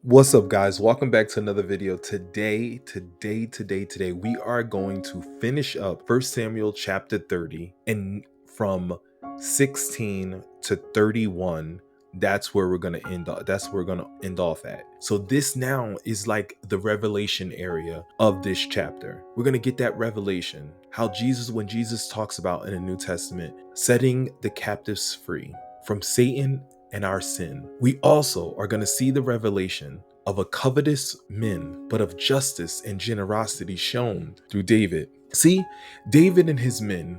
What's up, guys? Welcome back to another video. Today, we are going to finish up First Samuel chapter 30, and from 16 to 31. That's where we're gonna end up. That's where we're gonna end off at. So this now is like the revelation area of this chapter. We're gonna get that revelation. How Jesus, when Jesus talks about in the New Testament, setting the captives free from Satan and our sin. We also are going to see the revelation of a covetous men, but of justice and generosity shown through David. See, David and his men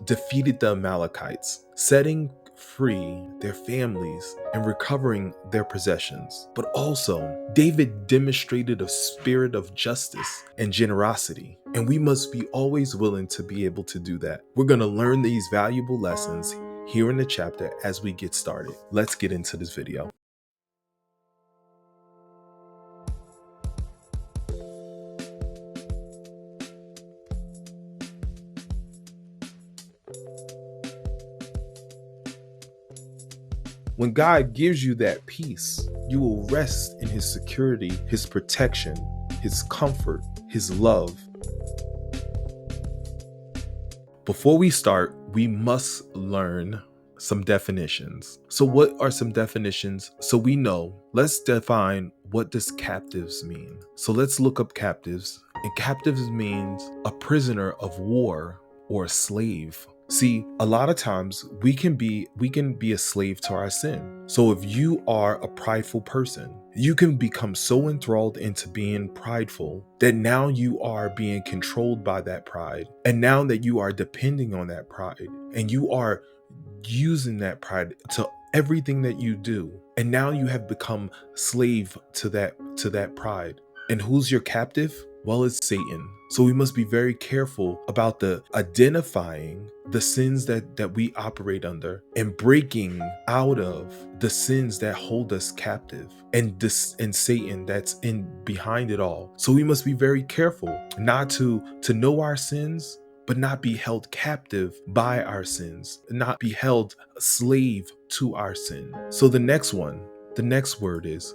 defeated the Amalekites, setting free their families and recovering their possessions. But also, David demonstrated a spirit of justice and generosity, and we must be always willing to be able to do that. We're going to learn these valuable lessons here in the chapter as we get started. Let's get into this video. When God gives you that peace, you will rest in his security, his protection, his comfort, his love. Before we start, we must learn some definitions. So what are some definitions? So we know, let's define, what does captives mean? So let's look up captives. And captives means a prisoner of war or a slave. See, a lot of times we can be a slave to our sin. So if you are a prideful person, you can become so enthralled into being prideful that now you are being controlled by that pride. And now that you are depending on that pride and you are using that pride to everything that you do, and now you have become slave to that pride. And who's your captive? Well, it's Satan. So we must be very careful about the identifying the sins that we operate under and breaking out of the sins that hold us captive and Satan that's in behind it all. So we must be very careful not to know our sins, but not be held captive by our sins, not be held a slave to our sin. So the next word is,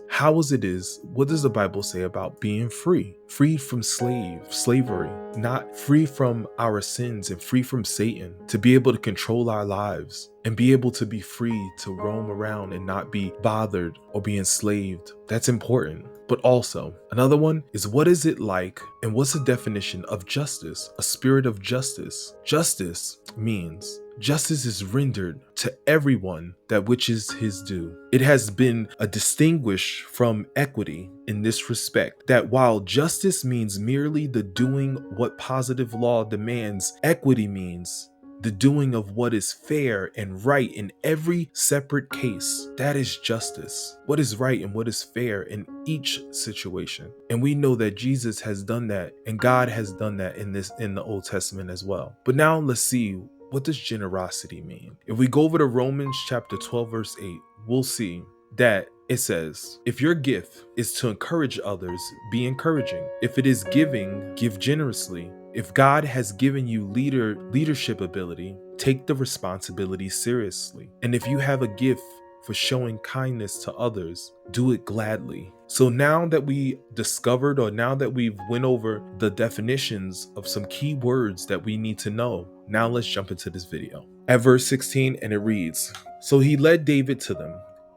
what does the Bible say about being free? Free from slavery, not free from our sins and free from Satan, to be able to control our lives and be able to be free to roam around and not be bothered or be enslaved. That's important. But also, another one is, what is it like and what's the definition of justice? A spirit of justice. Justice means justice is rendered to everyone that which is his due. It has been distinguished from equity in this respect, that while justice means merely the doing what positive law demands, equity means the doing of what is fair and right in every separate case. That is justice. What is right and what is fair in each situation. And we know that Jesus has done that, and God has done that in the Old Testament as well. But now let's see, what does generosity mean? If we go over to Romans chapter 12, verse 8, we'll see that it says, if your gift is to encourage others, be encouraging. If it is giving, give generously. If God has given you leadership ability, take the responsibility seriously. And if you have a gift for showing kindness to others, do it gladly. So now that we discovered, or now that we've went over the definitions of some key words that we need to know, now let's jump into this video. At verse 16, and it reads, so he led David to them,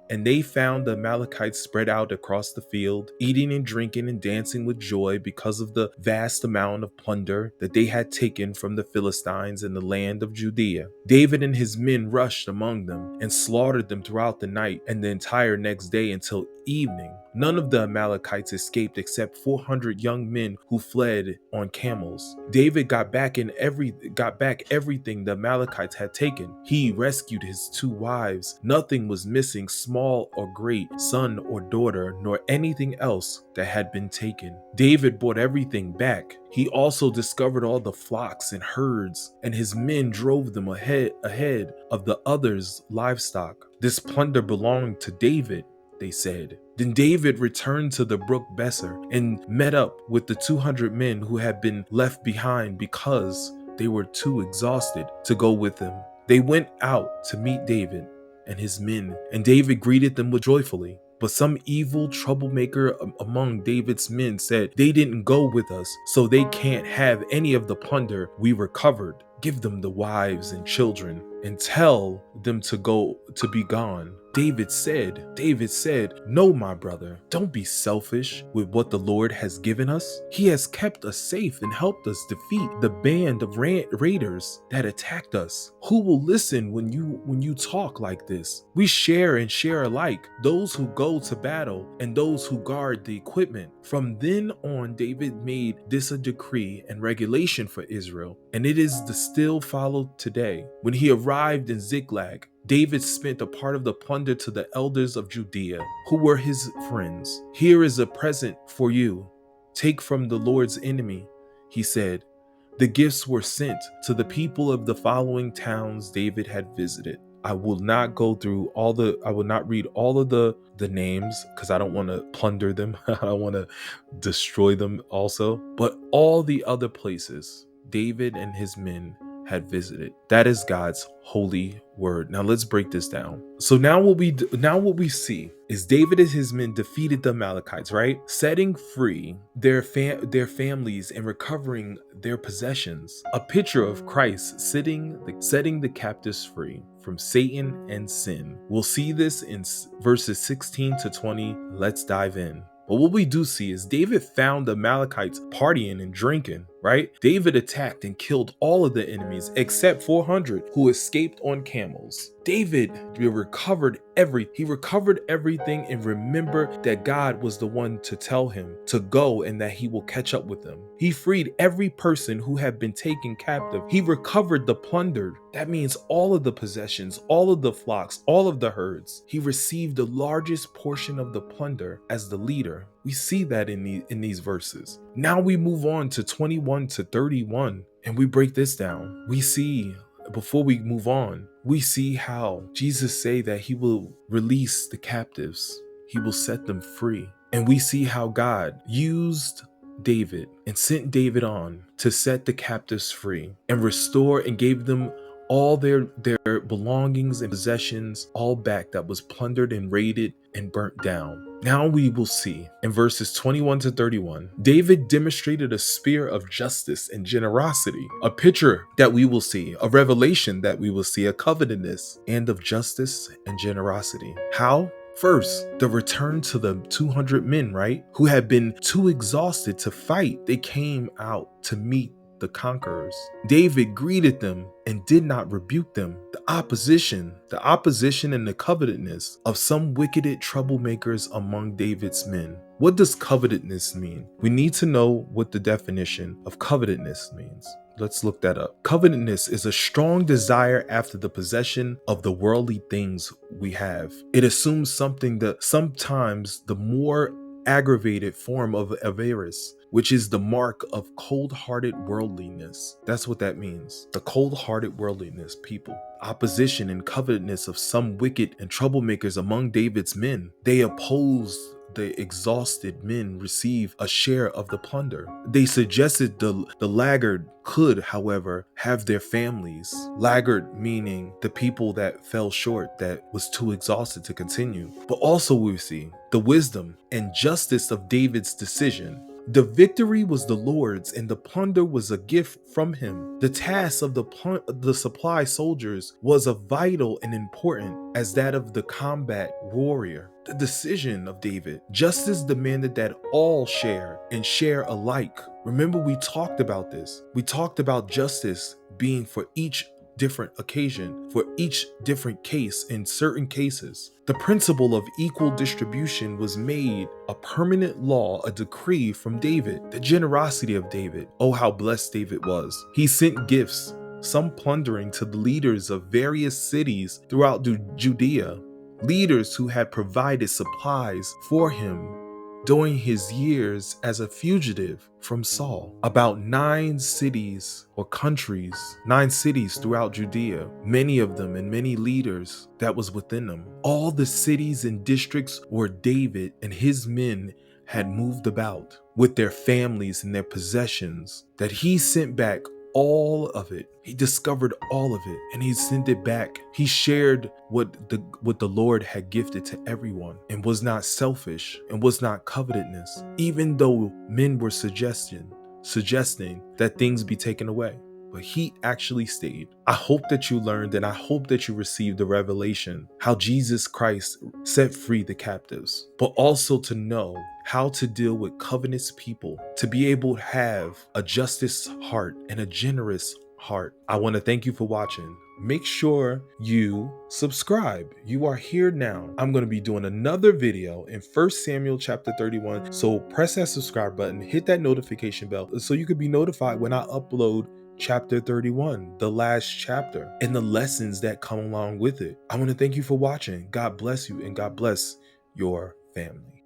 and they found the Amalekites spread out across the field, eating and drinking and dancing with joy because of the vast amount of plunder that they had taken from the Philistines in the land of Judea. David and his men rushed among them and slaughtered them throughout the night and the entire next day until evening. None of the Amalekites escaped except 400 young men who fled on camels. David got back everything the Amalekites had taken. He rescued his 2 wives. Nothing was missing, small or great, son or daughter, nor anything else that had been taken. David brought everything back. He also discovered all the flocks and herds, and his men drove them ahead of the others' livestock. This plunder belonged to David, they said. Then David returned to the brook Besser and met up with the 200 men who had been left behind because they were too exhausted to go with him. They went out to meet David and his men, and David greeted them joyfully. But some evil troublemaker among David's men said, "They didn't go with us, so they can't have any of the plunder we recovered. Give them the wives and children and tell them to be gone." David said, "No, my brother, don't be selfish with what the Lord has given us. He has kept us safe and helped us defeat the band of raiders that attacked us. Who will listen when you talk like this? We share and share alike, those who go to battle and those who guard the equipment." From then on, David made this a decree and regulation for Israel, and it is still followed today. When he arrived in Ziklag, David spent a part of the plunder to the elders of Judea, who were his friends. "Here is a present for you. Take from the Lord's enemy," he said. The gifts were sent to the people of the following towns David had visited. I will not read all of the names because I don't want to plunder them. I don't want to destroy them also. But all the other places David and his men had visited. That is God's holy word. Now let's break this down. So now what we see is David and his men defeated the Amalekites, right? Setting free their families and recovering their possessions. A picture of Christ setting the captives free from Satan and sin. We'll see this in verses 16 to 20. Let's dive in. But what we do see is David found the Amalekites partying and drinking, right? David attacked and killed all of the enemies except 400 who escaped on camels. David recovered everything and remembered that God was the one to tell him to go and that he will catch up with them. He freed every person who had been taken captive. He recovered the plundered. That means all of the possessions, all of the flocks, all of the herds. He received the largest portion of the plunder as the leader. We see that in these verses. Now we move on to 21 to 31 and we break this down. Before we move on, we see how Jesus say that he will release the captives. He will set them free. And we see how God used David and sent David on to set the captives free and restore and gave them all their belongings and possessions all back that was plundered and raided and burnt down. Now we will see in verses 21 to 31, David demonstrated a spirit of justice and generosity, a picture that we will see, a revelation that we will see, a covetousness and of justice and generosity. How? First, the return to the 200 men, right? Who had been too exhausted to fight. They came out to meet the conquerors. David greeted them and did not rebuke them. The opposition and the covetousness of some wicked troublemakers among David's men. What does covetousness mean? We need to know what the definition of covetousness means. Let's look that up. Covetousness is a strong desire after the possession of the worldly things we have. It assumes something that sometimes the more aggravated form of avarice, which is the mark of cold-hearted worldliness. That's what that means. The cold-hearted worldliness, people. Opposition and covetousness of some wicked and troublemakers among David's men. They opposed the exhausted men receive a share of the plunder. They suggested the laggard could, however, have their families. Laggard meaning the people that fell short, that was too exhausted to continue. But also we see the wisdom and justice of David's decision. The victory was the Lord's, and the plunder was a gift from him. The task of the supply soldiers was as vital and important as that of the combat warrior. The decision of David, justice demanded that all share and share alike. Remember, we talked about this. We talked about justice being for each different occasion, for each different case. In certain cases, the principle of equal distribution was made a permanent law, a decree from David. The generosity of David. Oh, how blessed David was. He sent gifts, some plundering, to the leaders of various cities throughout Judea, leaders who had provided supplies for him during his years as a fugitive from Saul. About 9 cities throughout Judea, many of them and many leaders that was within them. All the cities and districts where David and his men had moved about with their families and their possessions, that he sent back all of it. He discovered all of it and he sent it back. He shared what the Lord had gifted to everyone and was not selfish and was not covetousness, even though men were suggesting that things be taken away. But he actually stayed. I hope that you learned and I hope that you received the revelation how Jesus Christ set free the captives, but also to know how to deal with covetous people, to be able to have a justice heart and a generous heart. I want to thank you for watching. Make sure you subscribe. You are here now. I'm going to be doing another video in 1 Samuel chapter 31. So press that subscribe button, hit that notification bell so you can be notified when I upload chapter 31, the last chapter, and the lessons that come along with it. I want to thank you for watching. God bless you and God bless your family.